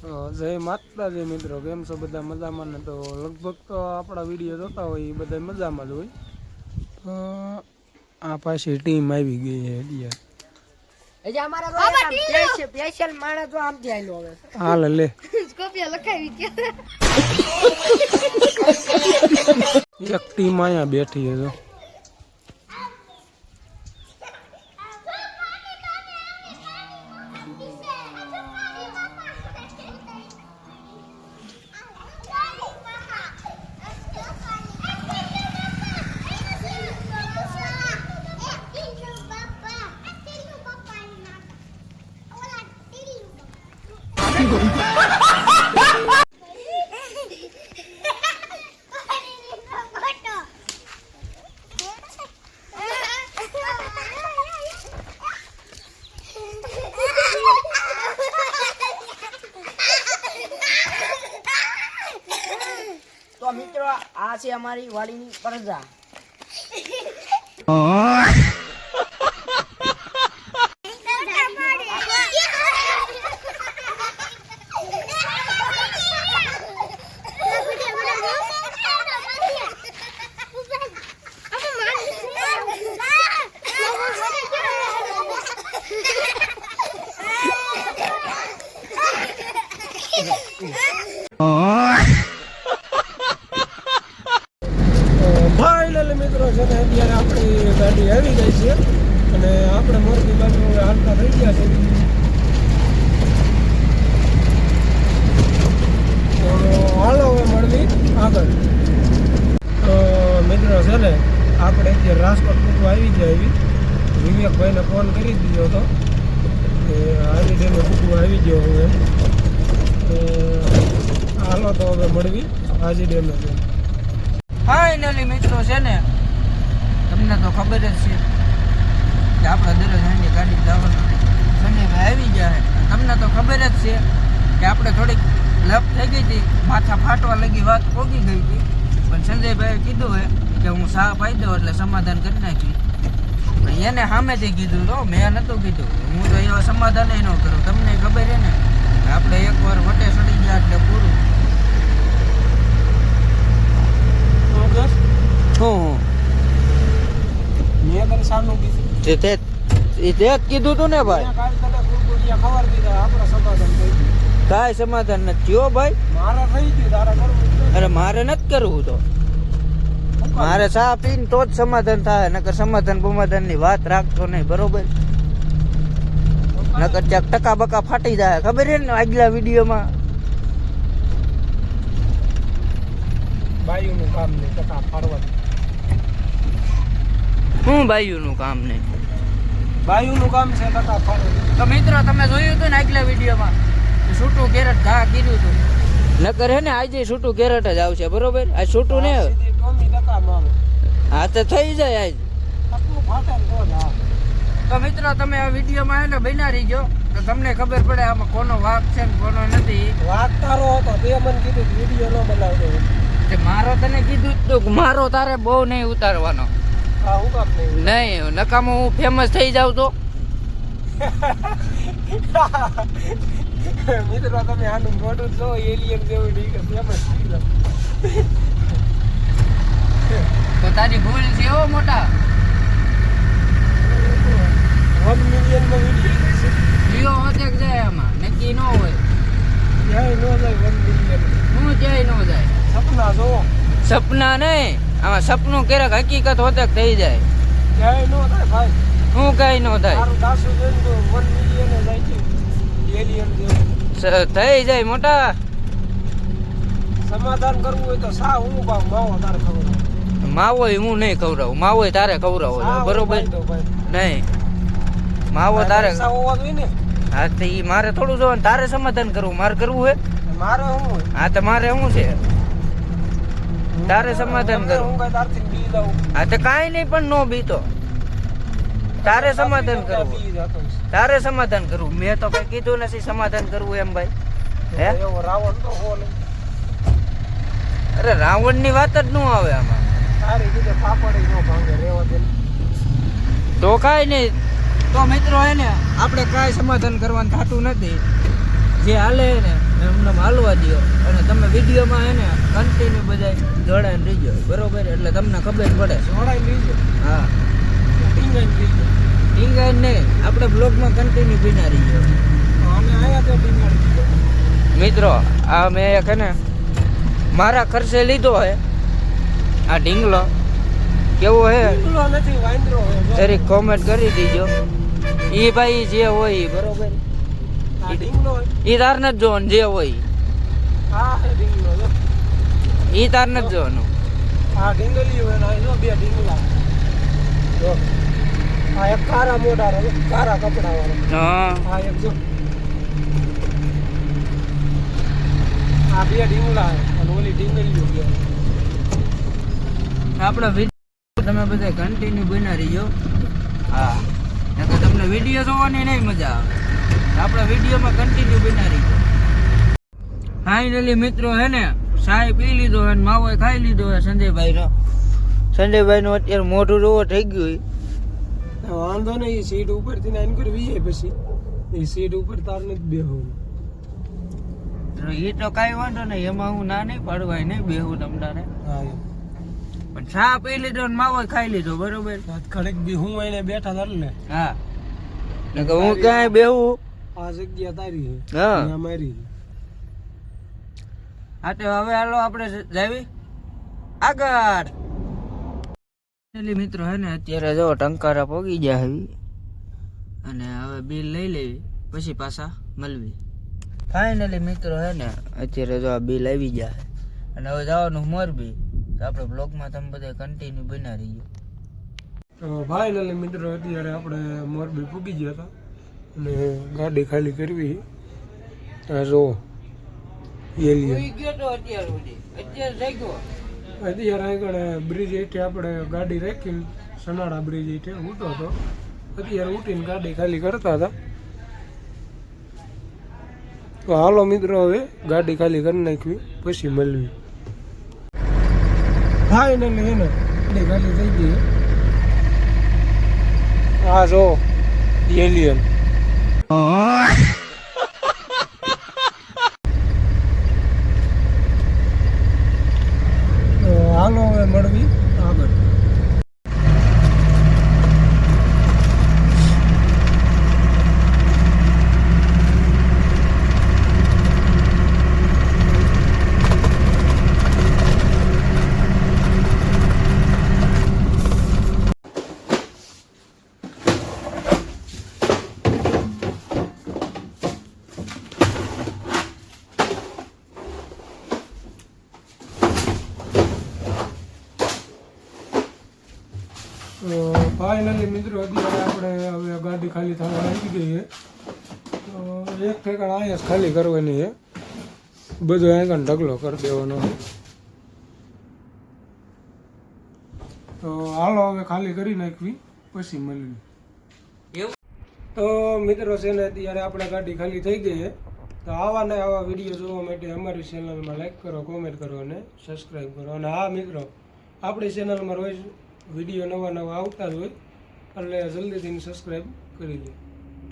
જય માતાજી મિત્રો, કેમ છો બધા? મજામાં ને? તો લગભગ તો આપણા વિડીયો જોતા હોય એ બધા મજામાં જ હોય. આ પાછી ટીમ આવી ગઈ છે હાલ લે એક ટીમ અહીંયા બેઠી છે. તો મિત્રો આ છે અમારી વાડીની પરજા. ફાઇનલી મિત્રો છે ને અત્યારે આપણી ગાડી આવી ગઈ છે અને આપણે મોરબી બાજુ હાલતા થઈ ગયા છે. તો હાલો હવે મળવી આગળ. તો મિત્રો છે ને આપણે અત્યારે રાજકોટ પૂરું આવી ગયા. વિવેકભાઈને ફોન કરી દીધો હતો કે આવી ડેમે પૂરું આવી ગયો હું એમ. હાલો તો હવે મળવી હાજી ડેમે. ફાઇનલી મિત્રો છે ને તમને તો ખબર જ છે કે આપણે દરરોજ હાંજે ગાડી જવાનું સંજયભાઈ આવી ગયા છે. તમને તો ખબર જ છે કે આપણે થોડીક લપ થઈ ગઈ હતી, માથા ફાટવા લગી વાત પોગી ગઈ હતી, પણ સંજયભાઈએ કીધું હોય કે હું સા પાઈ દઉં એટલે સમાધાન કરી નાખી. પણ એને સામેથી કીધું તો મેં નહોતું કીધું. હું તો એવા સમાધાન ન કરું. તમને ખબર છે ને આપણે એકવાર વટે સડી ગયા એટલે પૂરું. કીધું તું ને ભાઈ, કાંઈ સમાધાન નથી હો ભાઈ. અરે મારે નથી કરવું. તો મારે ચા પીને તો જ સમાધાન થાય, નકર સમાધાન બમાધાન ની વાત રાખતો નહીં, બરોબર? નકર ક્યાંક ટકા બકા ફાટી જાય. ખબર છે ને આગલા વિડીયોમાં બાયુનું કામ નહીં, ટકા ફાડવાનું. શું બાયુનું કામ નહીં? બાયુનું કામ છે ટકા ફાડવાનું. તો મિત્રો તમે જોયું હતું ને આગલા વિડીયોમાં છૂટું કેરેટ ઘા કીધું હતું. નકર હે ને આજે છૂટું કેરેટ જ આવશે, બરોબર? આ છૂટું ને હા તો થઈ જાય આજ. તો મિત્રો તમે આ વિડીયોમાં હે ને બન્યા રહી ગયો તો તમને ખબર પડે આમાં કોનો વાક છે ને કોનો નથી. વાક તારો હતો, તે મને કીધું વિડીયો ન બનાવતો. મારો તને કીધું તું મારો તારે બહુ નહીં ઉતારવાનો. નહીં નકામો હું ફેમસ થઈ જાઉં તો. મિત્રો તમે આનું મોઢું જો એલિયન જેવું ફેમસ થઈ જાવ તો તારી ભૂલ છે એવો મોટા. 1 મિલિયનમાં વિડીયો હોતે જાય આમાં નક્કી ન હોય. ક્યાંય ન જાય 1 મિલિયન. હું ક્યાંય ન જાય. સપના જો સપના નહીં, આમાં સપનું ક્યારેક હકીકત હોતે થઈ જાય. ક્યાંય ન થાય ભાઈ. હું કઈ ન થાય. તારું દાસુ જોઈને તો 1 મિલિયન જાય છે એલિયન જેવું થઈ જાય મોટા. સમાધાન કરવું હોય તો સા હું ભાવ માવો તારે ખબર. માવો હું નહીં ખવડાવું, માવો તારે ખવડાવો, બરોબર? નહીં માવો તારે. હા તો ઈ મારે થોડું જોવાનું, તારે સમાધાન કરવું. મારે કરવું હે? મારે શું હોય? હા તો મારે શું છે? તારે સમાધાન કરવું. હા તો કાંઈ નહીં, પણ નો બીતો. તારે સમાધાન કરવું. તારે સમાધાન કરવું. મેં તો કઈ કીધું નથી સમાધાન કરવું એમ ભાઈ. હે રાવણ તો હો નહીં. અરે રાવણ ની વાત જ ન આવે આમાં. તો કાંઈ નહીં. તો મિત્રો હે ને આપણે કાંઈ સમાધાન કરવાનું થતું નથી. જે હાલે હે ને એમને હાલવા દો અને તમે વિડીયોમાં હે ને કન્ટિન્યુ બધા જોડાઈને રહીજો બરોબર, એટલે તમને ખબર પડે. જોડાઈ લીજો, હા, ટીંગાઈ લીજો. ટીંગાઈ નહીં, આપણે બ્લોગમાં કન્ટિન્યુ બિના રહીજો. અમે આયા તો ટીંગાઈ લીજો. મિત્રો આ મેં એક હે ને મારા ખર્ચે લીધો હે આ ઢીંગલો. કેવો હે ઢીંગલો નથી, વાંદરો હે. જરીક કોમેન્ટ કરી દીજો. ઈ ભાઈ જે હોય ઈ બરોબર, આ ઢીંગલો હે. ઈ તાર નથી જોવાનું, જે હોય આ હે ઢીંગલો જો. ઈ તાર નથી જોવાનું. આ ઢીંગલી હોય ને આ જો બે ઢીંગલા જો. આ એક કારા મોઢા રે, કારા કપડા વાળો. હા, આ એક જો. આ બે ઢીંગલા હે અને ઓલી ઢીંગલીઓ બે. આપણા વિડીયો તમે બધા કન્ટિન્યુ બના રહીજો. હા, નકર તમને વિડીયો જોવાની નહીં મજા આવે. આપણા વિડીયોમાં કન્ટિન્યુ બના રહીજો. ફાઇનલી મિત્રો હે ને ચાય પી લીધો હે ને માવો ખાઈ લીધો હે સંજયભાઈનો. સંજયભાઈનું અત્યારે મોઢું જોવો થઈ ગયું. વાંધો નહીં, એ સીટ ઉપરથી નાઈન કરવી જાય પછી એ સીટ ઉપર તાર નથી બેહવું. એ તો કાંઈ વાંધો નહીં, એમાં હું ના નહીં પાડવાય નહીં બેહું તમતારે. હા એમ. પણ ચા પી લીધો ને માવો ખાઈ લીધો બરોબર. ઘડીક બી હું એને બેઠા હતા ને હા, નકર હું ક્યાંય બેહું. આ જગ્યા તારી છે, હા, અહીંયા મારી છે. હા તો હવે હાલો આપણે જાવી આગળ. મિત્રો હે ને અત્યારે જો ટંકારા પોગી ગયા આવી અને હવે બિલ લઈ લેવી પછી પાછા મળવી. ફાઇનલી મિત્રો હે ને અત્યારે જો આ બિલ આવી ગયા અને હવે જવાનું મોરબી. તો આપણે બ્લોગમાં તમે બધા કન્ટિન્યુ બના રહીએ. તો ફાઇનલી મિત્રો અત્યારે આપણે મોરબી પૂગી ગયા હતા અને ગાડી ખાલી કરવી. આ જો એલિયન ગયો તો અત્યારે સુધી અત્યારે થઈ ગયો. અત્યારે આગળ બ્રિજ હેઠે આપણે ગાડી રાખીને સનાડા બ્રિજ હેઠે ઉઠો હતો. અત્યારે ઉઠીને ગાડી ખાલી કરતા હતા. તો હાલો મિત્રો હવે ગાડી ખાલી કરી નાખવી પછી મળવી. ફાઇનલી હે ને ગાડી ખાલી થઈ ગઈ. આ જો એલિયન. હાલો હવે મળવી આગળ. ફાઇનલી મિત્રો અત્યારે આપણે હવે ગાડી ખાલી થવા આવી ગઈ છે. તો એક ઠેકાણ અહીંયા જ ખાલી કરવાની છે, બધો અહીંયા ઢગલો કરી દેવાનો છે. તો હાલો હવે ખાલી કરી નાખવી પછી મળવી. એવું તો મિત્રો છે ને અત્યારે આપણે ગાડી ખાલી થઈ ગઈ છે. તો આવા ને આવા વિડીયો જોવા માટે અમારી ચેનલમાં લાઈક કરો, કોમેન્ટ કરો અને સબસ્ક્રાઈબ કરો. અને હા મિત્રો, આપણી ચેનલમાં રોજ વિડીયો નવા નવા આવતા જ હોય એટલે જલ્દીથી સબસ્ક્રાઈબ કરી લો.